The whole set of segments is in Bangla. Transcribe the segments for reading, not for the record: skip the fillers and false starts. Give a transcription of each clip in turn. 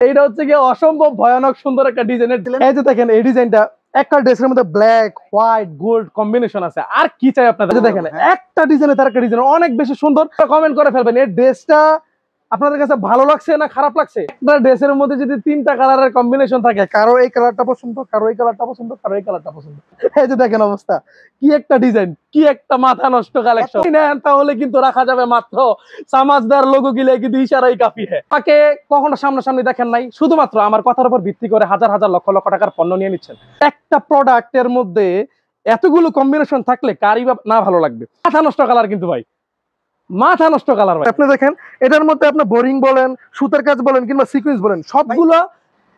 এইটা হচ্ছে কি অসম্ভব ভয়ানক সুন্দর একটা ডিজাইনের। এই যে দেখেন এই ডিজাইনটা একটা ড্রেসের মধ্যে ব্ল্যাক হোয়াইট গোল্ড কম্বিনেশন আছে। আর কি চাই আপনাদের? দেখেন একটা ডিজাইনে তার একটা ডিজাইন অনেক বেশি সুন্দর। কমেন্ট করে ফেলবেন এই ড্রেসটা আপনাদের কাছে ভালো লাগছে না খারাপ লাগছে। একটা ড্রেসের মধ্যে যদি 3টা কালারের কম্বিনেশন থাকে, কারো এই কালারটা পছন্দ, কারো এই কালারটা পছন্দ, কারো এই কালারটা পছন্দ। এই যে দেখেন অবস্থা, কি একটা ডিজাইন, কি একটা মাথা নষ্ট কালেকশন। তাহলে কিন্তু রাখা যাবে মাত্র সামাজদার লোগো গিলে কিন্তু ইশারাই কাফি হয়। তাকে কখনো সামনাসামনি দেখেন নাই, শুধুমাত্র আমার কথার উপর ভিত্তি করে হাজার হাজার লক্ষ লক্ষ টাকার পণ্য নিয়ে নিচ্ছেন। একটা প্রোডাক্টের মধ্যে এতগুলো কম্বিনেশন থাকলে কারই বা না ভালো লাগবে। মাথা নষ্ট কালার কিন্তু ভাই, মাথা নষ্ট কালার ভাই। আপনি দেখেন এটার মধ্যে আপনি বোরিং বলেন, সুতার কাজ বলেন কিংবা সিকোয়েন্স বলেন, সবগুলো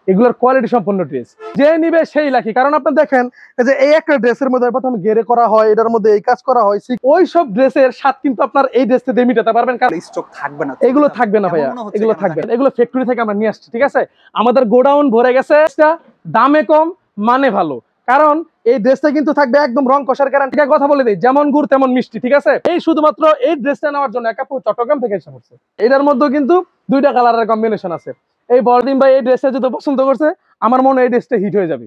এগুলোর কোয়ালিটি সম্পন্ন ড্রেস। যে নিবে সেই লাকি। কারণ আপনি দেখেন এই যে এই একটা ড্রেসের মধ্যে প্রথমে গেরে করা হয়, এটার মধ্যে এই কাজ করা হয়, ওই সব ড্রেসের স্বাদ কিন্তু আপনার এই ড্রেসে দিয়ে মিটাতে পারবেন। কারণ স্টক থাকবে না, এগুলো থাকবে না ভাইয়া, এগুলো থাকবে না। এগুলো ফ্যাক্টরি থেকে আমরা নিয়ে আসছি, ঠিক আছে? আমাদের গোডাউন ভরে গেছে। দামে কম মানে ভালো, কারণ এই ড্রেসটা কিন্তু থাকবে একদম রং কষার গ্যারান্টি। কথা বলে দিই, যেমন গুড় তেমন মিষ্টি, ঠিক আছে? এই শুধুমাত্র এই ড্রেসটা নেওয়ার জন্য একা চট্টগ্রাম থেকে এসে পড়ছে। এটার মধ্যে কিন্তু 2টা কালারের কম্বিনেশন আছে। এই বলদিন ভাই এই ড্রেসটা যদি পছন্দ করছে, আমার মনে হয় এই ড্রেসটা হিট হয়ে যাবে।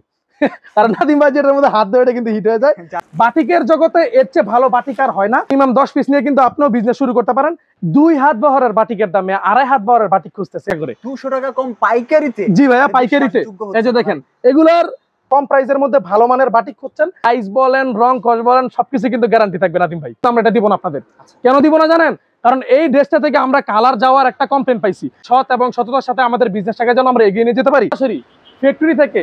কারণ নাদিম ভাই যেটার মধ্যে হাত দেওয়া কিন্তু হিট হয়ে যায়। বাটিকের জগতে এর চেয়ে ভালো বাটিক আর হয় না। মিনিমাম 10 পিস নিয়ে কিন্তু আপনিও বিজনেস শুরু করতে পারেন। 2 হাত বহরের বাটিকের দামে 2.5 হাত বহরের বাটিক খুঁজতেছে করে 200 টাকা কম পাইকারিতে। জি ভাইয়া, পাইকারিতে। এই যে দেখেন এগুলার কম প্রাইসের মধ্যে ভালো মানের বাটিক খুঁজছেন, প্রাইস বলেন রং কস বলেন সবকিছু কিন্তু গ্যারান্টি থাকবে নাদিম ভাই। আমরা এটা দিব না আপনাদের। কেন দিব না জানেন? কারণ এই ড্রেসটা থেকে আমরা কালার যাওয়ার একটা কমপ্লেন পাইছি। সৎ এবং সততার সাথে আমাদের বিজনেসটাকে যেন আমরা এগিয়ে নিয়ে যেতে পারি। সরাসরি ফ্যাক্টরি থেকে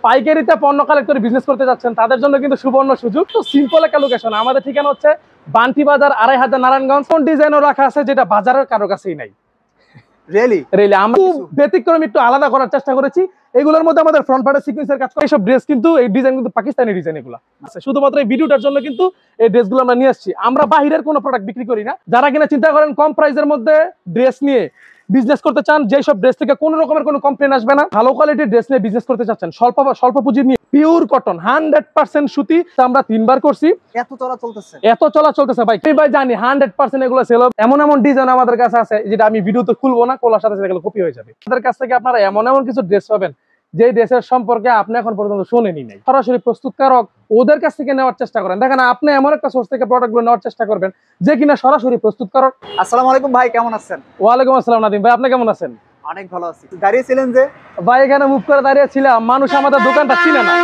পাইকারিতে পণ্য কালেক্ট করে বিজনেস করতে যাচ্ছেন, তাদের জন্য কিন্তু সুবর্ণ সুযোগ। তো সিম্পল একটা লোকেশন, আমাদের ঠিকানা হচ্ছে বান্টি বাজার 2.5 নারায়ণগঞ্জ। কোন ডিজাইনও রাখা আছে যেটা বাজারের কারো কাছেই নাই। রিয়েলি আমরা ব্যতিক্রম একটু আলাদা করার চেষ্টা করেছি। এগুলোর মধ্যে আমাদের ফ্রন্ট পার্টের সিকোয়েন্সের কাজ করা এইসব ড্রেস কিন্তু এই ডিজাইন কিন্তু পাকিস্তানি ডিজাইন। এগুলো আছে শুধুমাত্র এই ভিডিওটার জন্য কিন্তু এই ড্রেসগুলো আমরা নিয়ে আসছি। আমরা বাহিরের কোনো প্রোডাক্ট বিক্রি করি না। যারা কিনা চিন্তা করেন কম প্রাইসের মধ্যে ড্রেস নিয়ে বিজনেস করতে চান, যে সব ড্রেস থেকে কোনো রকমের কোনো কমপ্লেন আসবে না, ভালো কোয়ালিটির ড্রেস নিয়ে বিজনেস করতে চাচ্ছেন, স্বল্প পুঁজি নিয়ে, পিওর কটন 100% সুতি, আমরা 3বার করছি। এত চলা চলতেছে ভাই, আমি ভাই জানি 100% এগুলো সেল হবে। এমন ডিজাইন আমাদের কাছে আছে যেটা আমি ভিডিওতে খুলবো না, খোলার সাথে সাথে কপি হয়ে যাবে। আমাদের কাছ থেকে আপনারা এমন কিছু ড্রেস পাবেন যে ড্রেসের সম্পর্কে আপনি এখন পর্যন্ত শুনেনি নাই। সরাসরি প্রস্তুতকারক ওদের কাছ থেকে নেওয়ার চেষ্টা করেন। দেখেন আপনি এমন একটা সোর্স থেকে প্রোডাক্টগুলো নেওয়ার চেষ্টা করবেন যে কিনা সরাসরি প্রস্তুতকারক। আসসালামু আলাইকুম ভাই, কেমন আছেন? ওয়ালাইকুম আসসালাম নাদিম ভাই, আপনি কেমন আছেন? অনেক ভালো আছি। দাঁড়িয়ে ছিলেন যে ভাই? এখানে মুভ করে দাঁড়িয়ে ছিলাম, মানুষ আমাদের দোকানটা চিনে না,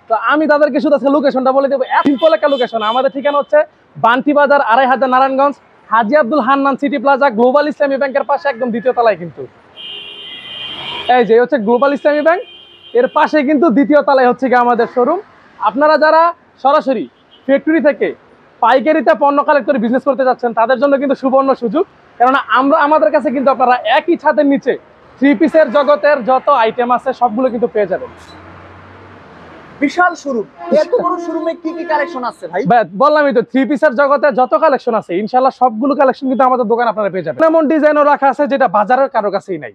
তো আমি তাদেরকে শুধু আজকে লোকেশনটা বলে দেবো। সিম্পল একটা লোকেশন। আমাদের ঠিকানা হচ্ছে Banti Bazar 2.5 Narayanganj, Haji Abdul Hannan City Plaza, Global Islami ব্যাংকের পাশে একদম 2য় তলায়। কিন্তু এই যে হচ্ছে গ্লোবাল ইসলামী ব্যাংক, এর পাশে কিন্তু 2য় তলায় হচ্ছে কি আমাদের শোরুম। আপনারা যারা সরাসরি ফ্যাক্টরি থেকে পাইকারিতে পণ্য কালেক্ট করে বিজনেস করতে যাচ্ছেন, তাদের জন্য কিন্তু সুবর্ণ সুযোগ। কেননা আমাদের কাছে কিন্তু আপনারা একই ছাদের নিচে 3 পিসের জগতের যত আইটেম আছে সবগুলো কিন্তু পেয়ে যাবেন। বিশাল শোরুম, এত বড় শোরুমে কি কি কালেকশন আছে ভাই? বললামই তো, 3 পিসের জগতে যত কালেকশন আছে ইনশাআল্লাহ সবগুলো কালেকশন কিন্তু আমাদের দোকানে আপনারা পেয়ে যাবেন। এমন ডিজাইনও রাখা আছে যেটা বাজারের কারো কাছেই নাই।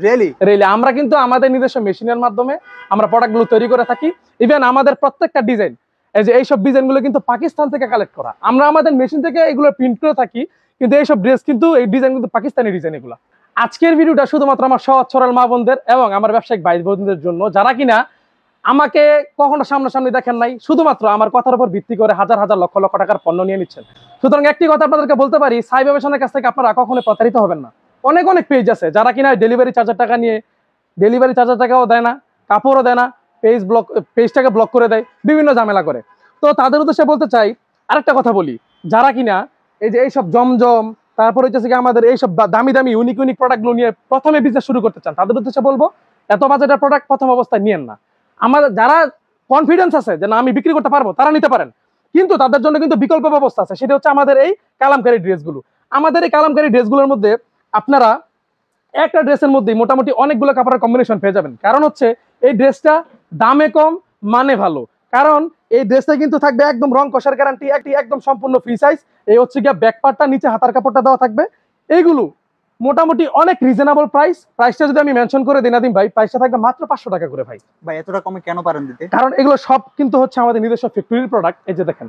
রিয়েলি আমরা কিন্তু আমাদের নিজস্ব মেশিনের মাধ্যমে আমরা প্রোডাক্টগুলো তৈরি করে থাকি। ইভেন আমাদের প্রত্যেকটা ডিজাইন, এই যে এইসব ডিজাইনগুলো কিন্তু পাকিস্তান থেকে কালেক্ট করা। আমরা আমাদের মেশিন থেকে এগুলো প্রিন্ট করে থাকি, কিন্তু এইসব ড্রেস কিন্তু এই ডিজাইন কিন্তু পাকিস্তানি ডিজাইন। এগুলো আজকের ভিডিওটা শুধুমাত্র আমার সহজ সরল মা বোনদের এবং আমার ব্যবসায়িক ভাই বোনদের জন্য, যারা কিনা আমাকে কখনো সামনাসামনি দেখেন নাই, শুধুমাত্র আমার কথার উপর ভিত্তি করে হাজার হাজার লক্ষ লক্ষ টাকার পণ্য নিয়ে নিচ্ছেন। সুতরাং একটি কথা আপনাদেরকে বলতে পারি, সাইব এভিয়েশনের কাছ থেকে আপনারা কখনো প্রতারিত হবেন না। অনেক পেজ আছে যারা কিনা ডেলিভারি চার্জার টাকা নিয়ে ডেলিভারি চার্জার টাকাও দেয় না, কাপড়ও দেয় না, পেজটাকে ব্লক করে দেয়, বিভিন্ন ঝামেলা করে। তো তাদের উদ্দেশ্যে বলতে চাই আরেকটা কথা বলি, যারা কিনা এই যে এইসব জমজম, তারপর হচ্ছে কি আমাদের এইসব দামি ইউনিক প্রোডাক্টগুলো নিয়ে প্রথমে বিজনেস শুরু করতে চান, তাদের উদ্দেশ্যে বলবো এত বাজেটের প্রোডাক্ট প্রথম অবস্থায় নিয়েন না। আমাদের যারা কনফিডেন্স আছে যে না আমি বিক্রি করতে পারবো, তারা নিতে পারেন, কিন্তু তাদের জন্য কিন্তু বিকল্প ব্যবস্থা আছে। সেটা হচ্ছে আমাদের এই কালামকারী ড্রেসগুলো। আমাদের এই কালামকারী ড্রেসগুলোর মধ্যে আপনারা একটা ড্রেসের মধ্যে মোটামুটি অনেকগুলো কাপড়ের কম্বিনেশন পেয়ে যাবেন। কারণ হচ্ছে এই ড্রেসটা দামে কম মানে ভালো, কারণ এই ড্রেসটা কিন্তু থাকবে একদম রং কষার গ্যারান্টি, একদম সম্পূর্ণ ফ্রি সাইজ। এই হচ্ছে গিয়ে ব্যাক পার্টটা, নিচে হাতার কাপড়টা দেওয়া থাকবে। এইগুলো মোটামুটি অনেক রিজনেবল প্রাইসটা যদি আমি মেনশন করে দিই নাদিম ভাই, প্রাইসটা থাকবে মাত্র 500 টাকা করে। ভাই এতটা কমে কেন পারেন দিতে? কারণ এগুলো সব কিন্তু হচ্ছে আমাদের নিজস্ব ফ্যাক্টরির প্রোডাক্ট। এই যে দেখেন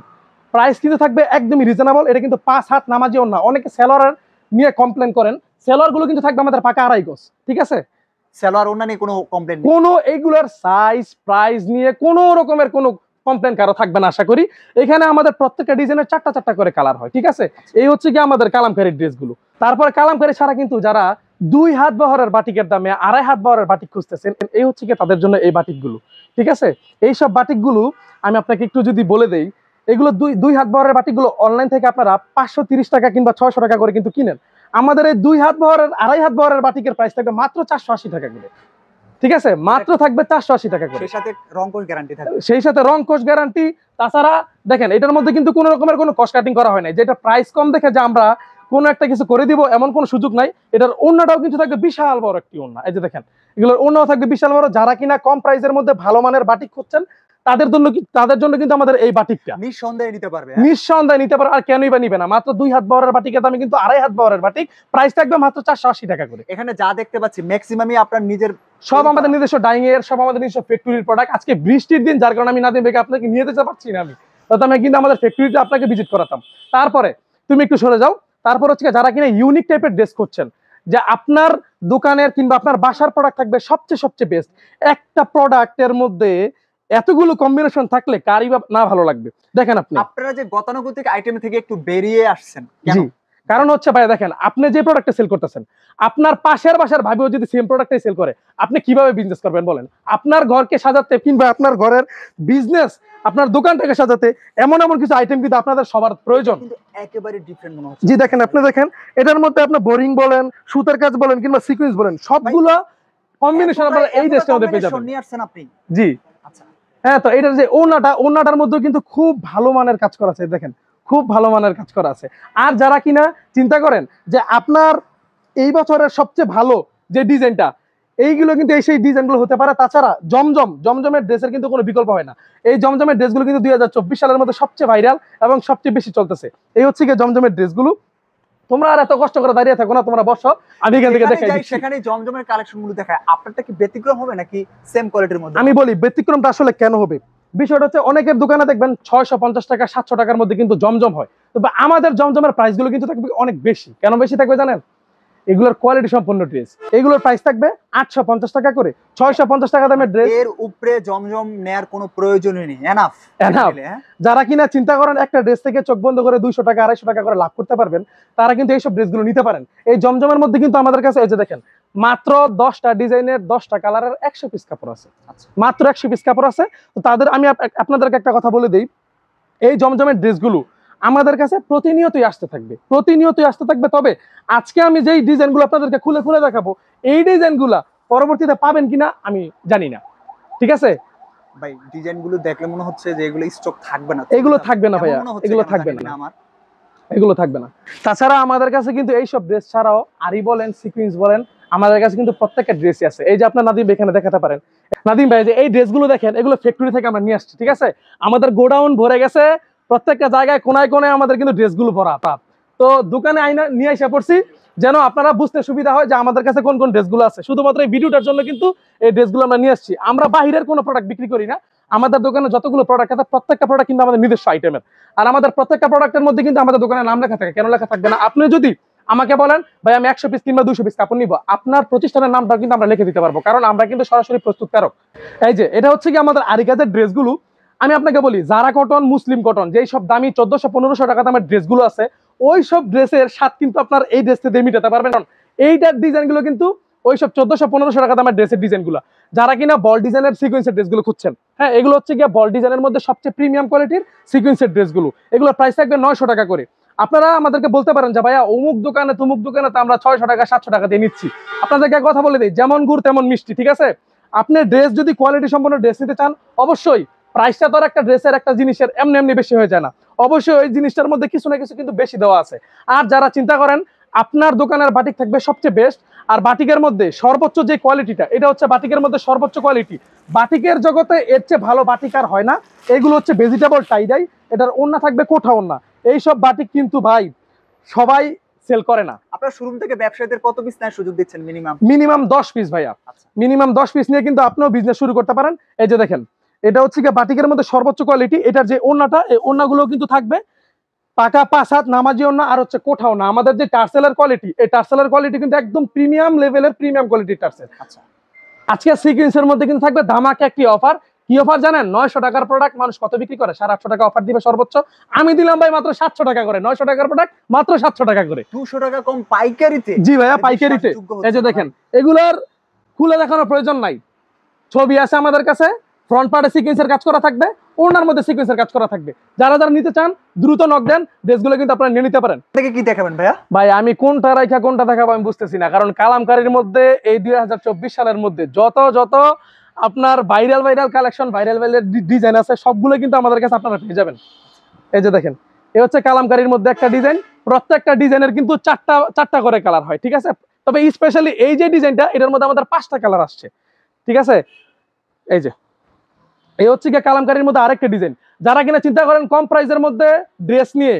প্রাইস কিন্তু থাকবে একদমই রিজনেবল। এটা কিন্তু 5 হাত নামাজি ওন্না। অনেকে সেলর নিয়ে কমপ্লেন করেন, সেলর গুলো কিন্তু থাকবে আমাদের পাকা 2.5 গজ, ঠিক আছে? সালোয়ার ওন্না নিয়ে কোনো কমপ্লেইন নেই? কোনো এইগুলোর সাইজ প্রাইস নিয়ে কোনো রকমের কোনো কমপ্লেন কারো থাকবে না আশা করি। এখানে আমাদের প্রত্যেকটা ডিজাইনের চারটা চারটা করে কালার হয়, ঠিক আছে? এই হচ্ছে কি আমাদের কালামকারী ড্রেসগুলো। তারপরে কালামকারী ছাড়া কিন্তু যারা 2 হাত বহরের বাটিকের দামে 2.5 হাত বহরের বাটিক খুঁজতেছেন, এই হচ্ছে কি তাদের জন্য এই বাটিকগুলো, ঠিক আছে? এইসব বাটিকগুলো আমি আপনাকে একটু যদি বলে দেই, এগুলো 2 হাত বহরের বাটিকগুলো অনলাইন থেকে আপনারা 530 টাকা কিংবা 600 টাকা করে কিন্তু কিনেন। আমাদের এই 2 হাত বহরের 2.5 হাত বহরের বাটিকের প্রাইস থাকবে মাত্র 480 টাকা করে, ঠিক আছে? মাত্র থাকবে 480 টাকা করে। সেই সাথে রংকশ গ্যারান্টি থাকবে। সেই সাথে রং কোষ গ্যারান্টি। তাছাড়া দেখেন এটার মধ্যে কিন্তু কোনো রকমের কোনো কস্ট কাটিং করা হয় নাই, যেটা প্রাইস কম দেখে যে আমরা কোনো একটা কিছু করে দিব এমন কোনো সুযোগ নাই। এটার ওড়নাটাও কিন্তু থাকবে বিশাল বড় একটি ওড়না, এই যে দেখেন এগুলোর ওড়নাও থাকবে বিশাল বড়। যারা কিনা কম প্রাইসের মধ্যে ভালো মানের বাটিক খুঁজছেন তাদের জন্য কিন্তু আমাদের এই বাটিকটা নিঃসন্দেহে নিতে পারবে। নিঃসন্দেহে নিতে পারো। আর কেনই বা নিবে না? মাত্র 2 হাত বহরের বাটিকের দামে কিন্তু 2.5 হাত বহরের বাটিক প্রাইস থাকবে মাত্র 480 টাকা করে। এখানে যা দেখতে পাচ্ছি ম্যাক্সিমামই আপনার নিজের, সব আমাদের নিজস্ব ডাইং এর, সব আমাদের নিজস্ব ফ্যাক্টরির প্রোডাক্ট। আজকে বৃষ্টির দিন, যার কারণে আমি নাদিম ভাইকে আপনাকে নিয়ে যেতে পারছি না। আমি কিন্তু আমাদের ফ্যাক্টরিতে আপনাকে ভিজিট করাতাম। তারপরে তুমি একটু সরে যাও। তারপর হচ্ছে যারা কিনা ইউনিক টাইপের ড্রেস করছেন, যে আপনার দোকানের কিংবা আপনার বাসার প্রোডাক্ট থাকবে সবচেয়ে বেস্ট। একটা প্রোডাক্টের মধ্যে এতগুলো কম্বিনেশন থাকলে কারই বা না ভালো লাগবে? দেখেন আপনারা যে গতানুগতিক আইটেম থেকে একটু বেরিয়ে আসছেন কেন? জি, কারণ হচ্ছে ভাই দেখেন, আপনি যে প্রোডাক্টটা সেল করতেছেন, আপনার পাশের বাসার ভাবিও যদি সেম প্রোডাক্টটাই সেল করে, আপনি কিভাবে বিজনেস করবেন বলেন? আপনার ঘরকে সাজাতে কিংবা আপনার ঘরের বিজনেস, আপনার দোকানটাকে সাজাতে এমন এমন কিছু আইটেম কিন্তু আপনাদের সবার প্রয়োজন। কিন্তু একেবারে ডিফারেন্ট মনে হচ্ছে। জি দেখেন, আপনি দেখেন এটার মধ্যে আপনি বোরিং বলেন, সুতার কাজ বলেন কিংবা সিকোয়েন্স বলেন, সবগুলো কম্বিনেশন আপনারা এই ড্রেসটার মধ্যে পেয়ে যাবেন। নিয়ে আসছেন আপনি? জি, আচ্ছা। হ্যাঁ, তো এটার যে ওড়নাটার মধ্যে কিন্তু খুব ভালো মানের কাজ করা আছে, দেখেন খুব ভালো মানের কাজ করা আছে। আর যারা কিনা চিন্তা করেন যে আপনার এই বছরের সবচেয়ে ভালো যে ডিজাইনটা, এইগুলো কিন্তু সেই ডিজাইনগুলো হতে পারে। তাছাড়া জমজমের ড্রেসের কিন্তু কোনো বিকল্প হয় না। এই জমজমের ড্রেসগুলো কিন্তু 2024 সালের মধ্যে সবচেয়ে ভাইরাল এবং সবচেয়ে বেশি চলতেছে। এই হচ্ছে কি জমজমের ড্রেসগুলো। তোমরা আর এত কষ্ট করে দাঁড়িয়ে থাকো না, তোমরা বসো, আমি এখান থেকে দেখাই দিচ্ছি। সেখানে জমজমের কালেকশনগুলো দেখায়। আপনারটা কি ব্যতিক্রম হবে নাকি সেম কোয়ালিটির মধ্যে? আমি বলি ব্যতিক্রমটা আসলে কেন হবে। বিষয়টা হচ্ছে অনেকের দোকানে দেখবেন 650 টাকা 700 টাকার মধ্যে কিন্তু জমজম হয়, তবে আমাদের জমজমের প্রাইসগুলো কিন্তু থাকবে অনেক বেশি। কেন বেশি থাকবে জানেন? এগুলোর কোয়ালিটি সম্পন্ন ড্রেস। এগুলোর প্রাইস থাকবে 850 টাকা করে। 650 টাকা দামের ড্রেস, এর উপরে জমজম নেয়ার কোনো প্রয়োজনই নেই। এনাফ। যারা কিনা চিন্তা করেন একটা ড্রেস থেকে চোখ বন্ধ করে 200 টাকা 250 টাকা করে লাভ করতে পারবেন, তারা কিন্তু এইসব ড্রেসগুলো নিতে পারেন। এই জমজমের মধ্যে কিন্তু আমাদের কাছে এই যে দেখেন মাত্র 10টা ডিজাইনের 10টা কালারের 100 পিস কাপড় আছে, মাত্র 100 পিস কাপড় আছে। তো তাদের আমি আপনাদেরকে একটা কথা বলে দিই, এই জমজমের ড্রেসগুলো আমাদের কাছে প্রতিনিয়তই আসতে থাকবে। তবে আজকে আমি যেই ডিজাইনগুলো আপনাদেরকে খুলে খুলে দেখাবো, এই ডিজাইনগুলো পরবর্তীতে পাবেন কিনা আমি জানি না, ঠিক আছে ভাই? ডিজাইনগুলো দেখলে মনে হচ্ছে যে এগুলো স্টক থাকবে না। এগুলো থাকবে না ভাইয়া, এগুলো থাকবে না, এগুলো থাকবে না। তাছাড়া আমাদের কাছে কিন্তু এইসব ড্রেস ছাড়াও আরি বলেন, সিকুয়েন্স বলেন, আমাদের কাছে কিন্তু প্রত্যেকটা ড্রেসই আছে। এই যে আপনার নাদিম এখানে দেখাতে পারেন, নাদিম ভাই যে এই ড্রেসগুলো দেখেন, এগুলো ফ্যাক্টরি থেকে আমরা নিয়ে আসছি, ঠিক আছে? আমাদের গোডাউন ভরে গেছে, প্রত্যেকটা জায়গায় কোনায় কোনায় আমাদের কিন্তু ড্রেসগুলো ভরা। তো দোকানে আইনা নিয়ে এসে পড়ছি যেন আপনারা বুঝতে সুবিধা হয় যে আমাদের কাছে কোন কোন ড্রেসগুলো আছে। শুধুমাত্র এই ভিডিওটার জন্য কিন্তু এই ড্রেসগুলো আমরা নিয়ে আসছি। আমরা বাহিরের কোনো প্রোডাক্ট বিক্রি করি না। আমাদের দোকানে যতগুলো প্রোডাক্ট আছে প্রত্যেকটা প্রোডাক্ট কিন্তু আমাদের নিজস্ব আইটেমের। আর আমাদের প্রত্যেকটা প্রোডাক্টের মধ্যে কিন্তু আমাদের দোকানের নাম লেখা থাকে। কেন লেখা থাকবে না? আপনি যদি আমাকে বলেন ভাই আমি 100 পিস কিংবা 200 পিস কাপড় নিব, আপনার প্রতিষ্ঠানের নামটা কিন্তু আমরা লিখে দিতে পারবো, কারণ আমরা কিন্তু সরাসরি প্রস্তুতকারক। এই যে এটা হচ্ছে কি আমাদের আরি কাজের ড্রেসগুলো। আমি আপনাকে বলি, জারা কটন, মুসলিম কটন, যেই সব দামি 1400-1500 টাকা দামের ড্রেসগুলো আছে, ওই সব ড্রেসের স্বাদ কিন্তু আপনার এই ড্রেসটা দিয়ে মিটাতে পারবেন। কারণ এইটার ডিজাইনগুলো কিন্তু ওইসব 1400-1500 টাকা দামের ড্রেসের ডিজাইনগুলো। যারা কিনা বল ডিজাইনের সিকোয়েন্সের ড্রেসগুলো খুঁজছেন, হ্যাঁ, এগুলো হচ্ছে গিয়ে বল ডিজাইনের মধ্যে সবচেয়ে প্রিমিয়াম কোয়ালিটির সিকোয়েন্সের ড্রেসগুলো। এগুলোর প্রাইস থাকবে 900 টাকা করে। আপনারা আমাদেরকে বলতে পারেন যে ভাইয়া অমুক দোকানে তুমুক দোকানে তো আমরা 600 টাকা 700 টাকা দিয়ে নিচ্ছি। আপনাদেরকে কথা বলে দিই, যেমন গুড় তেমন মিষ্টি, ঠিক আছে? আপনি ড্রেস যদি কোয়ালিটি সম্পন্ন ড্রেস নিতে চান, অবশ্যই প্রাইসটা তো একটা ড্রেসের একটা জিনিসের এমনি বেশি হয়ে যায় না, অবশ্যই ওই জিনিসটার মধ্যে কিছু না কিছু কিন্তু বেশি দেওয়া আছে। আর যারা চিন্তা করেন আপনার দোকানের বাটিক থাকবে সবচেয়ে বেস্ট, আর বাটিকের মধ্যে সর্বোচ্চ যে কোয়ালিটিটা, এটা হচ্ছে বাটিকের মধ্যে সর্বোচ্চ কোয়ালিটি। বাটিকের জগতে এর চেয়ে ভালো বাটিক আর হয় না। এগুলো হচ্ছে ভেজিটেবল টাইডাই, এটার ওড়না থাকবে কোঠা ওড়না। এইসব বাটিক কিন্তু ভাই সবাই সেল করে না। আপনার শোরুম থেকে ব্যবসায়ীদের কত পিস নেওয়ার সুযোগ দিচ্ছেন? মিনিমাম 10 পিস ভাইয়া। মিনিমাম 10 পিস নিয়ে কিন্তু আপনিও বিজনেস শুরু করতে পারেন। এই যে দেখেন, এটা হচ্ছে কি বাটিকের মধ্যে সর্বোচ্চ কোয়ালিটি। এটার যে ওড়নাটা, এই ওড়নাগুলো কিন্তু থাকবে পাকা 5 হাত নামাজি ওড়না, আর হচ্ছে কোঠা ওড়না। আমাদের যে টার্সেলের কোয়ালিটি, এই টার্সেলের কোয়ালিটি কিন্তু একদম প্রিমিয়াম লেভেলের প্রিমিয়াম কোয়ালিটির টার্সেল। আচ্ছা, আজকে সিকোয়েন্সের মধ্যে কিন্তু থাকবে ধামাকা একটি অফার। কি অফার জানেন? 900 টাকার প্রোডাক্ট মানুষ কত বিক্রি করে? 850 টাকা অফার দিবে সর্বোচ্চ। আমি দিলাম ভাই মাত্র 700 টাকা করে। 900 টাকার প্রোডাক্ট মাত্র 700 টাকা করে। 200 টাকা কম পাইকারিতে। জি ভাইয়া, পাইকারিতে। এই যে দেখেন, এগুলার খুলে দেখানোর প্রয়োজন নাই, ছবি আছে আমাদের কাছে। ফ্রন্ট পার্টে সিকোয়েন্সের কাজ করা থাকবে, ওনার মধ্যে সিকোয়েন্সের কাজ করা থাকবে। যারা যারা নিতে চান দ্রুত নক দেন, ড্রেসগুলো কিন্তু আপনারা নিয়ে নিতে পারেন। থেকে কি দেখাবেন ভাইয়া? ভাই আমি কোনটা রাইখা কোনটা দেখাবো আমি বুঝতেছি না, কারণ কালামকারীর মধ্যে এই 2024 সালের মধ্যে যত আপনার ভাইরাল কালেকশন, ভাইরাল ডিজাইন আছে, সবগুলো কিন্তু আমাদের কাছে আপনারা পেয়ে যাবেন। এই যে দেখেন, এই হচ্ছে কালামকারীর মধ্যে একটা ডিজাইন। প্রত্যেকটা ডিজাইনের কিন্তু চারটা করে কালার হয়, ঠিক আছে? তবে স্পেশালি এই যে ডিজাইনটা, এটার মধ্যে আমাদের 5টা কালার আসছে, ঠিক আছে? এই যে এই হচ্ছে গিয়ে কালামকারীর মধ্যে আরেকটা ডিজাইন। যারা কিনা চিন্তা করেন কম প্রাইসের মধ্যে ড্রেস নিয়ে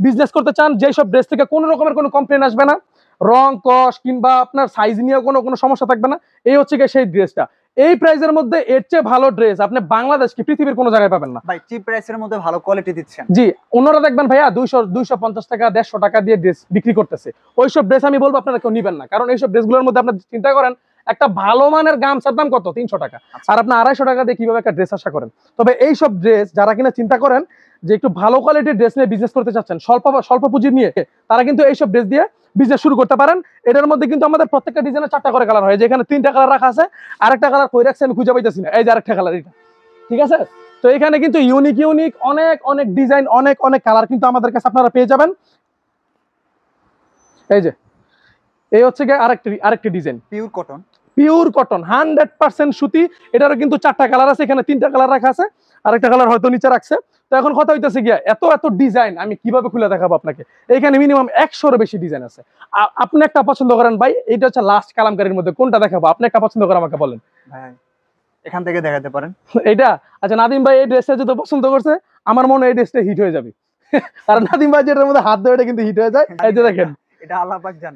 বিজনেস করতে চান, যেসব ড্রেস থেকে কোনো রকমের কোনো কমপ্লেন আসবে না, রং কস কিংবা আপনার সাইজ নিয়ে কোনো সমস্যা থাকবে না, এই হচ্ছে গিয়ে সেই ড্রেসটা। এই প্রাইসের মধ্যে এর চেয়ে ভালো ড্রেস আপনি বাংলাদেশ কি পৃথিবীর কোনো জায়গায় পাবেন না ভাই। চিপ প্রাইসের মধ্যে ভালো কোয়ালিটি দিচ্ছেন। জি, অন্যরা দেখবেন ভাইয়া 250 টাকা 150 টাকা দিয়ে ড্রেস বিক্রি করতেছে। ওইসব ড্রেস আমি বলবো আপনারা কেউ নিবেন না, কারণ এইসব ড্রেসগুলোর মধ্যে আপনার চিন্তা করেন একটা ভালো মানের গামছার দাম কত? 300 টাকা। আর আপনি 250 টাকা দিয়ে কিভাবে একটা ড্রেস আশা করেন? তবে এইসব ড্রেস যারা কিনা চিন্তা করেন যে একটু ভালো কোয়ালিটির ড্রেস নিয়ে বিজনেস করতে চাচ্ছেন, স্বল্প পুঁজি নিয়ে, তারা কিন্তু এইসব ড্রেস দিয়ে বিজনেস শুরু করতে পারেন। এটার মধ্যে কিন্তু আমাদের প্রত্যেকটা ডিজাইনে 4টা করে কালার হয়, যেখানে 3টা কালার রাখা আছে। আরেকটা কালার কই রাখছে আমি খুঁজে পাইতেছি না, এই যে আরেকটা কালার, এটা ঠিক আছে? তো এখানে কিন্তু ইউনিক অনেক ডিজাইন, অনেক কালার কিন্তু আমাদের কাছে আপনারা পেয়ে যাবেন। এই যে এই হচ্ছে গিয়ে আরেকটি ডিজাইন, পিওর কটন 100% সুতি। এটারও কিন্তু 4টা কালার আছে, এখানে 3টা কালার রাখা আছে, আরেকটা কালার হয়তো নিচে রাখছে। তো এখন কথা হইতেছে গিয়া এত ডিজাইন আমি কিভাবে খুলে দেখাবো আপনাকে? এখানে মিনিমাম 100-এর বেশি ডিজাইন আছে। আপনি একটা পছন্দ করেন ভাই, এটা হচ্ছে লাস্ট কালামকারীর মধ্যে, কোনটা দেখাবো? আপনি একটা পছন্দ করে আমাকে বলেন ভাই, এখান থেকে দেখাতে পারেন এইটা। আচ্ছা নাদিম ভাই এই ড্রেসটা যদি পছন্দ করছে, আমার মনে হয় এই ড্রেসটা হিট হয়ে যাবে। কারণ নাদিম ভাই যেটার মধ্যে হাত দেয় এটা কিন্তু হিট হয়ে যায়। এই যে দেখেন, এটা আল্লাহ পাক জানে।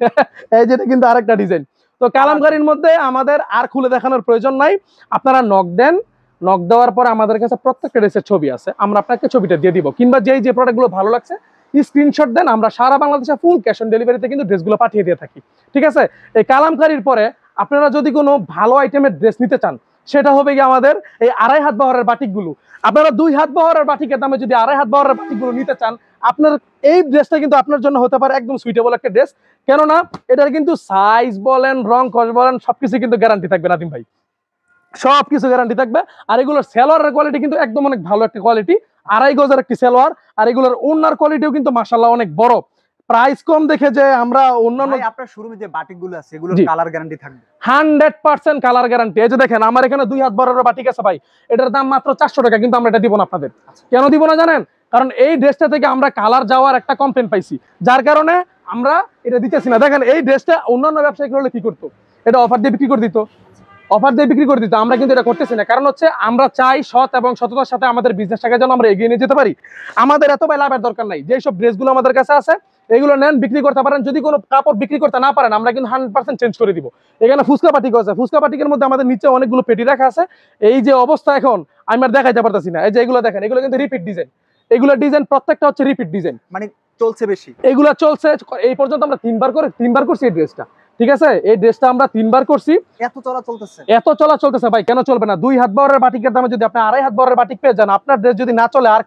এই যেটা কিন্তু আরেকটা ডিজাইন। তো কালামকারীর মধ্যে আমাদের আর খুলে দেখানোর প্রয়োজন নাই, আপনারা নক দেন। নক দেওয়ার পরে আমাদের কাছে প্রত্যেকটা ড্রেসের ছবি আছে, আমরা আপনাকে ছবিটা দিয়ে দিব। কিংবা যে প্রোডাক্টগুলো ভালো লাগছে স্ক্রিনশট দেন, আমরা সারা বাংলাদেশে ফুল ক্যাশ অন ডেলিভারিতে কিন্তু ড্রেসগুলো পাঠিয়ে দিয়ে থাকি, ঠিক আছে? এই কালামকারীর পরে আপনারা যদি কোনো ভালো আইটেমের ড্রেস নিতে চান, সেটা হবে গিয়ে আমাদের এই 2.5 হাত বহরের বাটিকগুলো। আপনারা 2 হাত বহরের বাটিকের দামে যদি 2.5 হাত বহরের বাটিকগুলো নিতে চান, আপনার এই ড্রেসটা কিন্তু আপনার জন্য হতে পারে একদম সুইটেবল একটা ড্রেস। কেননা এটার কিন্তু সাইজ বলেন, রং কস বলেন, সবকিছু কিন্তু গ্যারান্টি থাকবে নাদিম ভাই, সবকিছু গ্যারান্টি থাকবে। আর এগুলোর সেলোয়ারের কোয়ালিটি কিন্তু একদম অনেক ভালো একটা কোয়ালিটি, 2.5 গজের একটি সেলোয়ার। আর এগুলোর ওন্নার কোয়ালিটিও কিন্তু মাশাআল্লাহ অনেক বড়। প্রাইস কম দেখে যে আমরা অন্যান্য আপনার শোরুমে যে বাটিকগুলো আছে এগুলোর কালার গ্যারান্টি থাকবে 100% কালার গ্যারান্টি। এই যে দেখেন আমার এখানে 2 হাত বড় বাটিক আছে ভাই, এটার দাম মাত্র 400 টাকা, কিন্তু আমরা এটা দিব না আপনাদের। কেন দিব না জানেন? কারণ এই ড্রেসটা থেকে আমরা কালার যাওয়ার একটা কমপ্লেন পাইছি, যার কারণে আমরা এটা দিতেছি না। দেখেন এই ড্রেসটা অন্যান্য ব্যবসায়িক হলে কি করতো? এটা অফার দিয়ে বিক্রি করে দিত, আমরা কিন্তু এটা করতেছি না। কারণ হচ্ছে আমরা চাই সৎ এবং সততার সাথে আমাদের বিজনেসটাকে যেন আমরা এগিয়ে নিয়ে যেতে পারি। আমাদের এত ভাই লাভের দরকার নাই, যেসব ড্রেসগুলো আমাদের কাছে আছে এগুলো নেন, বিক্রি করতে পারেন। যদি কোনো কাপড় বিক্রি করতে না পারেন, আমরা কিন্তু 100% চেঞ্জ করে দিব। এখানে ফুচকা পাটিক আছে, ফুচকা পাটিকের মধ্যে আমাদের নিচে অনেকগুলো পেটি রাখা আছে। এই যে অবস্থা এখন আমি আর দেখাইতে পারতেছি না। এই যে এগুলো দেখেন, এগুলো কিন্তু রিপিট ডিজাইন, এগুলো ডিজাইন প্রত্যেকটা হচ্ছে রিপিট ডিজাইন, মানে চলছে বেশি। এগুলো চলছে এই পর্যন্ত আমরা 3বার করছি এই ড্রেসটা, ঠিক আছে? এই ড্রেসটা আমরা 3বার করছি। এত চলা চলতেছে ভাই, কেন চলবে না? 2 হাত বহরের বাটিকের দামে যদি আপনি 2.5 হাত বহরের বাটিক পেয়ে যান, আপনার ড্রেস যদি না চলে আর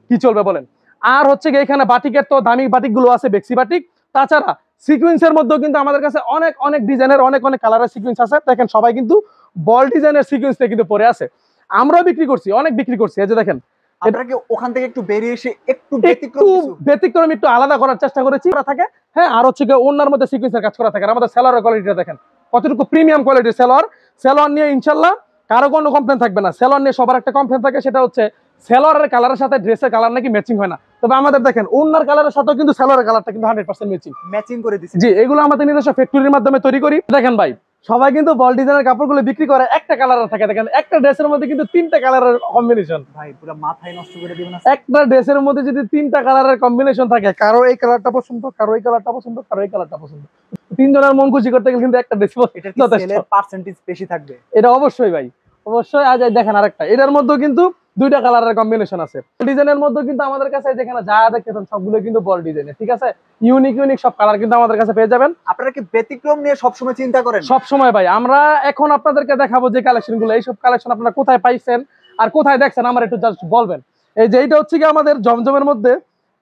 কি চলবে বলেন? আর হচ্ছে গিয়ে এখানে বাটিকের তো দামি বাটিকগুলো আছে, বেক্সি বাটিক। তাছাড়া সিকোয়েন্সের মধ্যেও কিন্তু আমাদের কাছে অনেক ডিজাইনের অনেক কালারের সিকোয়েন্স আছে। দেখেন সবাই কিন্তু বল ডিজাইনের সিকোয়েন্স কিন্তু পরে আছে, আমরাও বিক্রি করছি, অনেক বিক্রি করছি। এই যে দেখেন, আপনাকে ওখান থেকে একটু বেরিয়ে এসে একটু ব্যতিক্রম একটু আলাদা করার চেষ্টা করেছি থাকে। হ্যাঁ, আর হচ্ছে গিয়ে ওনার মধ্যে সিকোয়েন্সের কাজ করা থাকে। আমাদের সেলোয়ারের কোয়ালিটিটা দেখেন কতটুকু প্রিমিয়াম কোয়ালিটির সেলোয়ার নিয়ে ইনশাল্লাহ কারো কোনো কমপ্লেন থাকবে না। সেলোয়ার নিয়ে সবার একটা কমপ্লেন থাকে, সেটা হচ্ছে সেলোয়ারের কালারের সাথে ড্রেসের কালার নাকি ম্যাচিং হয় না। তবে আমাদের দেখেন ওনার কালারের সাথেও কিন্তু সেলোয়ারের কালারটা কিন্তু 100% ম্যাচিং করে দিচ্ছি। জি, এগুলো আমাদের নিজস্ব ফ্যাক্টরির মাধ্যমে তৈরি করি। দেখেন ভাই, সবাই কিন্তু বল ডিজাইনের কাপড়গুলো বিক্রি করে একটা কালারের থাকে। দেখেন একটা ড্রেসের মধ্যে কিন্তু 3টা কালারের কম্বিনেশন। ভাই পুরো মাথায় নষ্ট করে দিবেন। একটা ড্রেসের মধ্যে যদি 3টা কালারের কম্বিনেশন থাকে, কারো এই কালারটা পছন্দ, কারো এই কালারটা পছন্দ, কারো এই কালারটা পছন্দ, 3 জনের মন খুশি করতে গেলে কিন্তু একটা ড্রেস যথেষ্ট। সেলের পার্সেন্টেজ বেশি থাকবে এটা অবশ্যই ভাই, অবশ্যই। আজ দেখেন আরেকটা, এটার মধ্যে কিন্তু দুইটা কালারের কম্বিনেশন আছে। ডিজাইনের মধ্যে কিন্তু আমাদের কাছে যেখানে যা দেখতেছেন সবগুলো কিন্তু বল ডিজাইনের, ঠিক আছে? ইউনিক ইউনিক সব কালার কিন্তু আমাদের কাছে পেয়ে যাবেন। আপনারা কি ব্যতিক্রম নিয়ে সবসময় চিন্তা করেন? সব সময় ভাই, আমরা এখন আপনাদেরকে দেখাবো যে কালেকশন গুলো, এইসব কালেকশন আপনারা কোথায় পাইছেন আর কোথায় দেখছেন আমার একটু জাস্ট বলবেন। এই যে এইটা হচ্ছে কি আমাদের জমজমের মধ্যে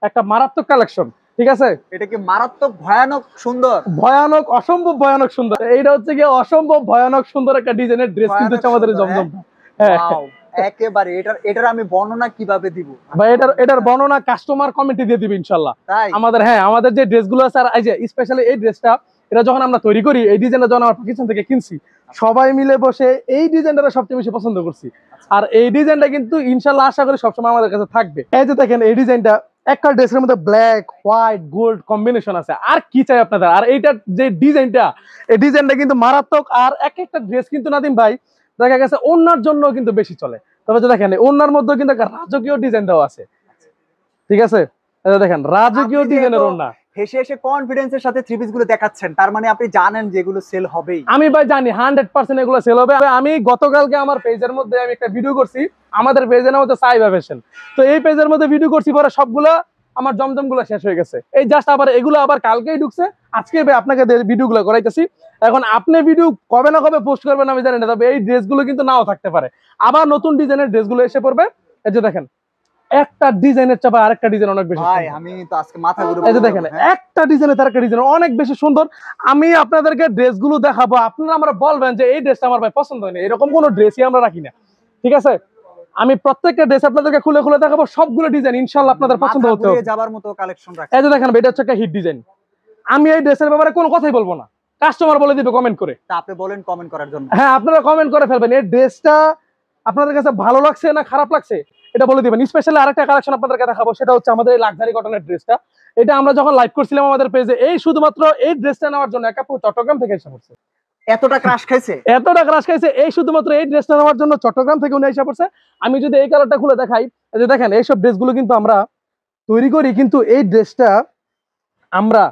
একটা মারাত্মক কালেকশন, ঠিক আছে? এটা কি মারাত্মক ভয়ানক সুন্দর? ভয়ানক, অসম্ভব ভয়ানক সুন্দর। এইটা হচ্ছে কি অসম্ভব ভয়ানক সুন্দর একটা ডিজাইনের ড্রেস কিন্তু হচ্ছে আমাদের জমজম। হ্যাঁ একেবারে এটার আমি বর্ণনা কিভাবে দিব ভাই? এটার বর্ণনা কাস্টমার কমেন্টে দিয়ে দিবে ইনশাআল্লাহ। তাই আমাদের আমাদের যে ড্রেসগুলো আছে, আর এই যে স্পেশালি এই ড্রেসটা, এটা যখন আমরা তৈরি করি, এই ডিজাইনটা যখন আমরা পাকিস্তান থেকে কিনছি, সবাই মিলে বসে এই ডিজাইনটা সবচেয়ে বেশি পছন্দ করছি। আর এই ডিজাইনটা কিন্তু ইনশাআল্লাহ আশা করি সবসময় আমাদের কাছে থাকবে। এই যে দেখেন এই ডিজাইনটা, একটা ড্রেসের মধ্যে ব্ল্যাক হোয়াইট গোল্ড কম্বিনেশন আছে, আর কি চাই আপনাদের? আর এইটার যে ডিজাইনটা, এই ডিজাইনটা কিন্তু মারাত্মক। আর এক একটা ড্রেস কিন্তু নাদিম ভাই দেখা গেছে ওনার জন্য কিন্তু বেশি চলে। তবে যে দেখেন ওনার মধ্যে কিন্তু একটা রাজকীয় ডিজাইন দেওয়া আছে, ঠিক আছে? দেখেন রাজকীয় ডিজাইনের ওনা। হেসে হেসে কনফিডেন্সের সাথে থ্রি পিস গুলো দেখাচ্ছেন, তার মানে আপনি জানেন যে এগুলো সেল হবেই। আমি ভাই জানি 100% এগুলো সেল হবে। আমি গতকালকে আমার পেজের মধ্যে আমি একটা ভিডিও করছি, আমাদের পেজের নাম হচ্ছে সাইবা ফ্যাশন। তো এই পেজের মধ্যে ভিডিও করছি, পরে সবগুলা আমার জমজম গুলো শেষ হয়ে গেছে। এই জাস্ট আবার এগুলো আবার কালকেই ঢুকছে, আজকে ভাই আপনাকে ভিডিও গুলো করাইতেছি। এখন আপনি ভিডিও কবে না কবে পোস্ট করবেন আমি জানি না, তবে এই ড্রেসগুলো কিন্তু নাও থাকতে পারে, আবার নতুন ডিজাইনের ড্রেসগুলো এসে পড়বে। এই যে দেখেন একটা ডিজাইনের চাপা আরেকটা ডিজাইন অনেক বেশি ভাই, সুন্দর। আমি তো আজকে মাথা ঘুরে এই যে দেখেন একটা ডিজাইনের তার একটা ডিজাইন অনেক বেশি সুন্দর। আমি আপনাদেরকে ড্রেসগুলো দেখাবো, আপনারা আমরা বলবেন যে এই ড্রেসটা আমার ভাই পছন্দ হয়নি, এরকম কোনো ড্রেসই আমরা রাখি না, ঠিক আছে? আমি প্রত্যেকটা ড্রেস আপনাদেরকে খুলে খুলে দেখাবো, সবগুলো ডিজাইন ইনশাআল্লাহ আপনাদের পছন্দ হতে হবে। যাবার মতো কালেকশন রাখেন। এই যে দেখেন এটা হচ্ছে একটা হিট ডিজাইন। আমি এই ড্রেসের ব্যাপারে কোনো কথাই বলবো না, কাস্টমার বলে দিবে কমেন্ট করে। তা আপনি বলেন কমেন্ট করার জন্য। হ্যাঁ আপনারা কমেন্ট করে ফেলবেন এই ড্রেসটা আপনাদের কাছে ভালো লাগছে না খারাপ লাগছে, এটা বলে দিবেন। স্পেশালি আরেকটা কালেকশন আপনাদেরকে দেখাবো, সেটা হচ্ছে আমাদের এই লাক্সারি কটনের ড্রেসটা। এটা আমরা যখন লাইভ করছিলাম আমাদের পেজে, এই শুধুমাত্র এই ড্রেসটা নেওয়ার জন্য এক আপু চট্টগ্রাম থেকে এসে পড়ছে। এতটা ক্রাশ খাইছে? এতটা ক্রাশ খাইছে এই শুধুমাত্র এই ড্রেসটা নেওয়ার জন্য চট্টগ্রাম থেকে উনি এসে পড়ছে। আমি যদি এই কালারটা খুলে দেখাই, এই যে দেখেন এইসব ড্রেসগুলো কিন্তু আমরা তৈরি করি, কিন্তু এই ড্রেসটা আমরা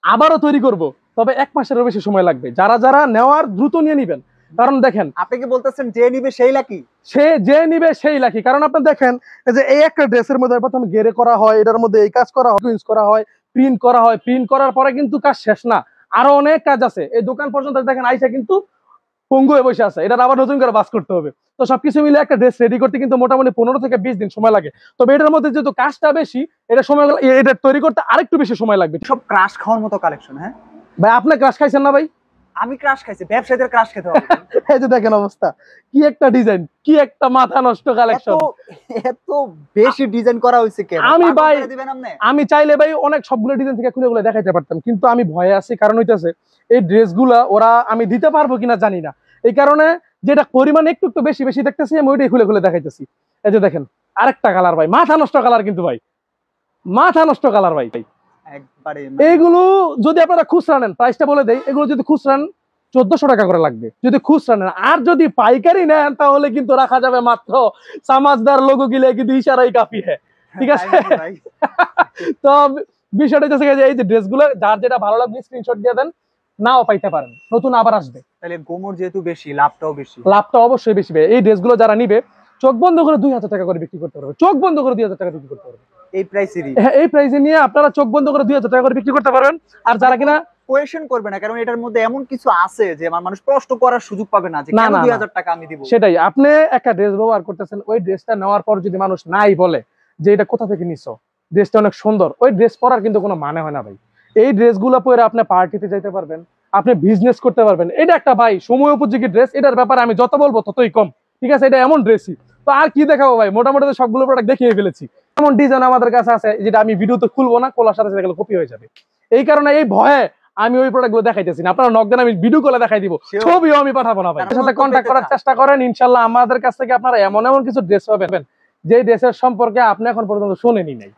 আবারও তৈরি করব, তবে 1 মাসেরও বেশি সময় লাগবে। যারা যারা নেওয়ার দ্রুত নিয়ে নিবেন, কারণ দেখেন আপনি কি বলতেছেন যে নিবে সেই লাকি? সে যে নিবে সেই লাকি। কারণ আপনি দেখেন এই যে এই একটা ড্রেসের মধ্যে প্রথমে গেরে করা হয়, এটার মধ্যে এই কাজ করা হয়, কুইন্স করা হয়, প্রিন্ট করা হয়, প্রিন্ট করার পরে কিন্তু কাজ শেষ না, আরো অনেক কাজ আছে। এই দোকান পর্যন্ত দেখেন আইসা কিন্তু পঙ্গু হয়ে বসে আছে, এটা আবার নতুন করে বাস করতে হবে। তো সবকিছু মিলে একটা ড্রেস রেডি করতে কিন্তু মোটামুটি 15 থেকে 20 দিন সময় লাগে। তবে এটার মধ্যে যেহেতু কাজটা বেশি, এটা সময় এটা তৈরি করতে আরেকটু বেশি সময় লাগবে। সব ক্রাশ খাওয়ার মতো কালেকশন। হ্যাঁ ভাই আপনি ক্রাশ খাইছেন না ভাই? আমি ক্রাশ খাইছি, ব্যবসায়ীদের ক্রাশ খেতে হবে। এই যে দেখেন অবস্থা, কি একটা ডিজাইন, কি একটা মাথা নষ্ট কালেকশন। এত বেশি ডিজাইন করা হয়েছে কেন? আমি ভাই দিবেন আপনি? আমি চাইলে ভাই অনেক সবগুলো ডিজাইন থেকে খুলে খুলে দেখাইতে পারতাম, কিন্তু আমি ভয়ে আছি। কারণ হইতাছে এই ড্রেসগুলা ওরা আমি দিতে পারবো কিনা জানি না, এই কারণে যেটা পরিমাণ একটু একটু বেশি বেশি দেখতেছি আমি ওইটাই খুলে খুলে দেখাইতেছি। এই যে দেখেন আরেকটা কালার ভাই, মাথা নষ্ট কালার, কিন্তু ভাই মাথা নষ্ট কালার ভাই। একবারে এইগুলো যদি আপনারা খুচরা নেন, প্রাইসটা বলে দেই, এগুলো যদি খুচরা নেন 1400 টাকা করে লাগবে যদি খুচরা নেন। আর যদি পাইকারি নেন তাহলে কিন্তু রাখা যাবে মাত্র সমাজদার লোগো গিলে কিন্তু ইশারাই কাফি হ্যাঁ, ঠিক আছে? তো বিষয়টা হচ্ছে যে এই যে ড্রেসগুলো যার যেটা ভালো লাগবে স্ক্রিনশট দিয়ে দেন, নাও পাইতে পারেন, নতুন আবার আসবে। তাহলে গোমর যেহেতু বেশি, লাভটাও বেশি। লাভটা অবশ্যই বেশি। এই ড্রেসগুলো যারা নিবে চোখ বন্ধ করে 2000 টাকা করে বিক্রি করতে পারবে, চোখ বন্ধ করে 2000 টাকা বিক্রি করতে পারবে। এই প্রাইসেরই? হ্যাঁ এই প্রাইসে নিয়ে আপনারা চোখ বন্ধ করে 2000 টাকা করে বিক্রি করতে পারবেন। আর যারা কিনা কোয়েশ্চেন করবে না, কারণ এটার মধ্যে এমন কিছু আছে যে মানুষ প্রশ্ন করার সুযোগ পাবে না যে কেন 2000 টাকা আমি দিব। সেটাই, আপনি একটা ড্রেস ব্যবহার করতেছেন, ওই ড্রেসটা নেওয়ার পর যদি মানুষ নাই বলে যে এটা কোথা থেকে নিছো, ড্রেসটা অনেক সুন্দর, ওই ড্রেস পরার কিন্তু কোনো মানে হয় না ভাই। এই ড্রেসগুলো পরে আপনি পার্টিতে যাইতে পারবেন, আপনি বিজনেস করতে পারবেন। এটা একটা ভাই সময় উপযোগী ড্রেস, এটার ব্যাপারে আমি যত বলবো ততই কম, ঠিক আছে? এটা এমন ড্রেসই তো আর কি দেখাবো ভাই, মোটামুটি সবগুলো প্রোডাক্ট দেখিয়ে ফেলেছি। এমন ডিজাইন আমাদের কাছে আছে যেটা আমি ভিডিওতে খুলবো না, খোলার সাথে সাথে কপি হয়ে যাবে। এই কারণে এই ভয়ে আমি ওই প্রোডাক্ট গুলো দেখাইতেছি না। আপনারা নক দেন, আমি ভিডিও করে দেখাই দিব, ছবিও আমি পাঠাবো না ভাই। এর সাথে কন্ট্যাক্ট করার চেষ্টা করেন, ইনশাআল্লাহ আমাদের কাছ থেকে আপনারা এমন এমন কিছু ড্রেস পাবেন যে ড্রেসের সম্পর্কে আপনি এখন পর্যন্ত শুনেনি নাই।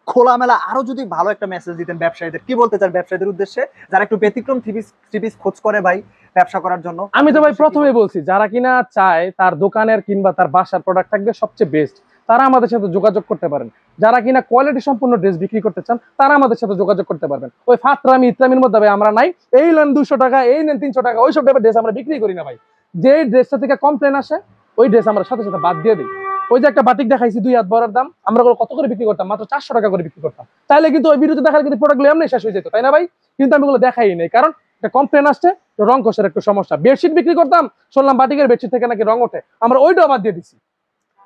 খোলামেলা আরো যদি ভালো একটা মেসেজ দিতেন ব্যবসায়ীদের, কি বলতে চান ব্যবসায়ীদের উদ্দেশ্যে যারা একটু ব্যতিক্রম থ্রি পিস খোঁজ করে ভাই ব্যবসা করার জন্য? আমি তো ভাই প্রথমেই বলছি, যারা কিনা চায় তার দোকানের কিংবা তার বাসার প্রোডাক্ট থাকবে সবচেয়ে বেস্ট, তারা আমাদের সাথে যোগাযোগ করতে পারেন। যারা কিনা কোয়ালিটি সম্পূর্ণ ড্রেস বিক্রি করতে চান তারা আমাদের সাথে যোগাযোগ করতে পারবেন। ওই ফাতরামি ইতরামির মধ্যে ভাই আমরা নাই, এই নেন 200 টাকা, এই নেন 300 টাকা, ওইসব টাইপের ড্রেস আমরা বিক্রি করি না ভাই। যে ড্রেসটা থেকে কমপ্লেন আসে ওই ড্রেস আমরা সাথে সাথে বাদ দিয়ে দিই। ওই যে একটা বাটিক দেখাইছি 2 হাত বড়ের দাম, আমরা ওগুলো কত করে বিক্রি করতাম? মাত্র 400 টাকা করে বিক্রি করতাম। তাহলে কিন্তু ওই ভিডিওতে দেখালে কিন্তু প্রোডাক্টগুলো এমনি শেষ হয়ে যেত, তাই না ভাই? কিন্তু আমি ওগুলো দেখাই নাই, কারণ একটা কমপ্লেন আসছে, রং কষের একটু সমস্যা। বেডশিট বিক্রি করতাম, শুনলাম বাটিকের বেডশিট থেকে নাকি রং ওঠে, আমরা ওইটাও বাদ দিয়ে দিছি,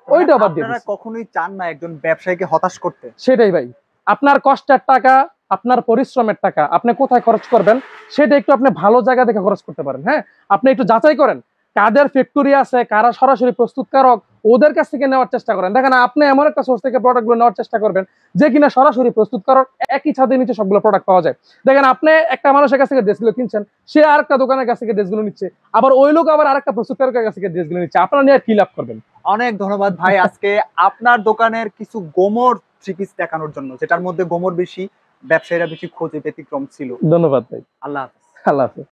ওইটাও বাদ দিয়ে আপনারা দিছি। কখনোই চান না একজন ব্যবসায়ীকে হতাশ করতে? সেটাই ভাই, আপনার কষ্টের টাকা, আপনার পরিশ্রমের টাকা আপনি কোথায় খরচ করবেন সেটা একটু আপনি ভালো জায়গা দেখে খরচ করতে পারেন। হ্যাঁ, আপনি একটু যাচাই করেন কাদের ফ্যাক্টরি আছে, কারা সরাসরি প্রস্তুতকারক, ওদের কাছ থেকে নেওয়ার চেষ্টা করেন। দেখেন আপনি এমন একটা সোর্স থেকে প্রোডাক্টগুলো নেওয়ার চেষ্টা করবেন যে কিনা সরাসরি প্রস্তুতকারক, একই ছাদের নিচে সবগুলো প্রোডাক্ট পাওয়া যায়। দেখেন আপনি একটা মানুষের কাছ থেকে ড্রেসগুলো কিনছেন, সে আরেকটা দোকানের কাছ থেকে ড্রেসগুলো নিচ্ছে, আবার ওই লোক আবার আরেকটা প্রস্তুতকারকের কাছ থেকে ড্রেসগুলো নিচ্ছে, আপনারা নিয়ে কি লাভ করবেন? অনেক ধন্যবাদ ভাই আজকে আপনার দোকানের কিছু গোমর থ্রি পিস দেখানোর জন্য, যেটার মধ্যে গোমর বেশি, ব্যবসায়ীরা বেশি খোঁজে, ব্যতিক্রম ছিল। ধন্যবাদ ভাই। আল্লাহ হাফেজ। আল্লাহ হাফেজ।